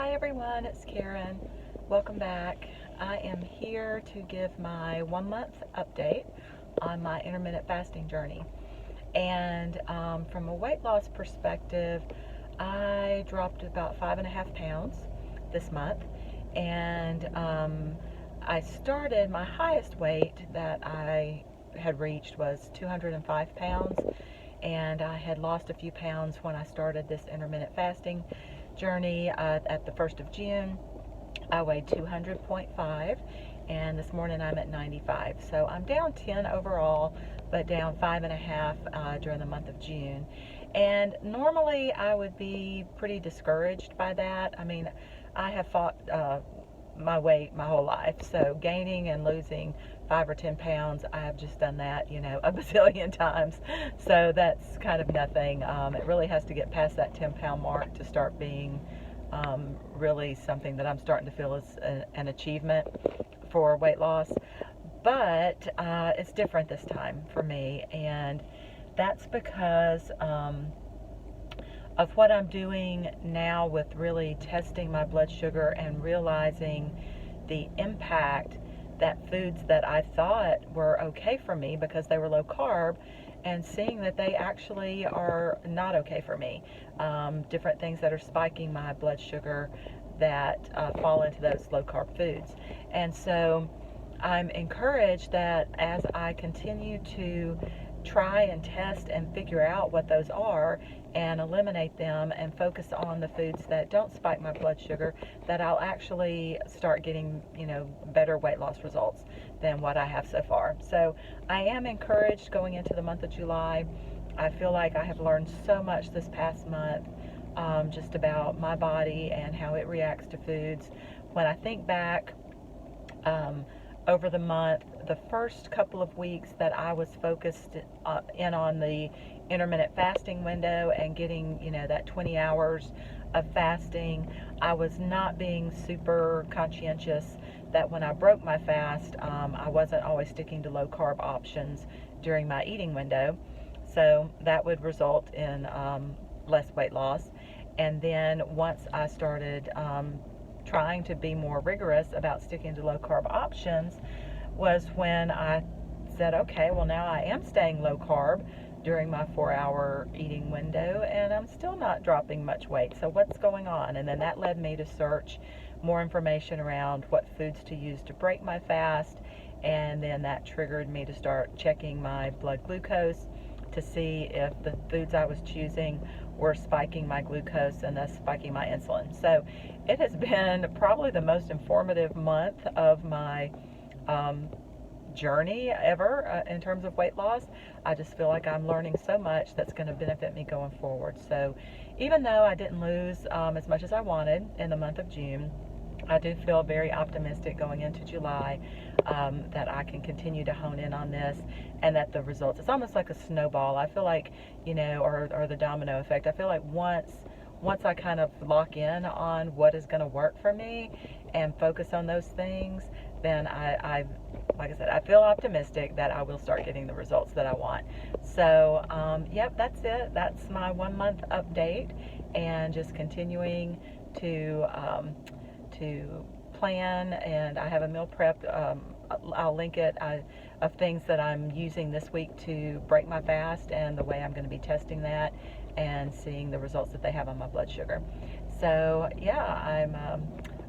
Hi everyone, it's Karen. Welcome back. I am here to give my 1 month update on my intermittent fasting journey. And from a weight loss perspective, I dropped about 5.5 pounds this month. And I started, my highest weight that I had reached was 205 pounds. And I had lost a few pounds when I started this intermittent fasting journey at the 1st of June. I weighed 200.5, and this morning I'm at 95. So I'm down 10 overall, but down 5.5 during the month of June. And normally I would be pretty discouraged by that. I mean, I have fought my weight my whole life, so gaining and losing 5 or 10 pounds, I have just done that, a bazillion times, so that's kind of nothing. It really has to get past that 10-pound mark to start being really something that I'm starting to feel is an achievement for weight loss. But it's different this time for me, and that's because of what I'm doing now with really testing my blood sugar and realizing the impact that foods that I thought were okay for me because they were low carb, and seeing that they actually are not okay for me. Different things that are spiking my blood sugar that fall into those low carb foods. And so I'm encouraged that as I continue to try and test and figure out what those are and eliminate them and focus on the foods that don't spike my blood sugar, that I'll actually start getting, better weight loss results than what I have so far. So I am encouraged going into the month of July. I feel like I have learned so much this past month, just about my body and how it reacts to foods. When I think back, over the month, the first couple of weeks that I was focused in on the intermittent fasting window and getting, that 20 hours of fasting, I was not being super conscientious that when I broke my fast, I wasn't always sticking to low carb options during my eating window. So that would result in less weight loss. And then once I started trying to be more rigorous about sticking to low carb options, was when I said, okay, well, now I am staying low carb during my 4-hour eating window, and I'm still not dropping much weight. So what's going on? And then that led me to search more information around what foods to use to break my fast, and then that triggered me to start checking my blood glucose to see if the foods I was choosing were spiking my glucose and thus spiking my insulin. So it has been probably the most informative month of my journey ever in terms of weight loss. I just feel like I'm learning so much that's going to benefit me going forward. So even though I didn't lose as much as I wanted in the month of June, I do feel very optimistic going into July that I can continue to hone in on this, and that the results, it's almost like a snowball. I feel like, or the domino effect. I feel like once I kind of lock in on what is going to work for me and focus on those things, then like I said, I feel optimistic that I will start getting the results that I want. So, yep, that's it. That's my 1 month update, and just continuing to plan. And I have a meal prep, I'll link it, of things that I'm using this week to break my fast, and the way I'm going to be testing that and seeing the results that they have on my blood sugar. So yeah, I'm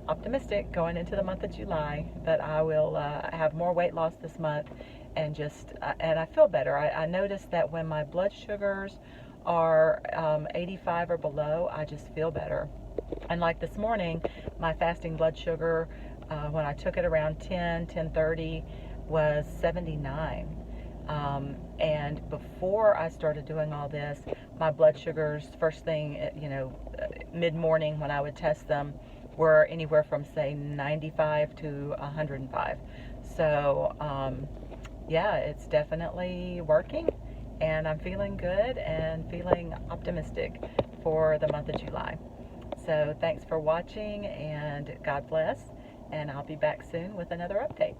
optimistic going into the month of July that I will have more weight loss this month, and just and I feel better. I noticed that when my blood sugars are 85 or below, I just feel better. And like this morning, my fasting blood sugar, when I took it around 10:30, was 79. And before I started doing all this, my blood sugars, first thing, mid-morning when I would test them, were anywhere from, say, 95 to 105. So, yeah, it's definitely working, and I'm feeling good and feeling optimistic for the month of July. So thanks for watching, and God bless, and I'll be back soon with another update.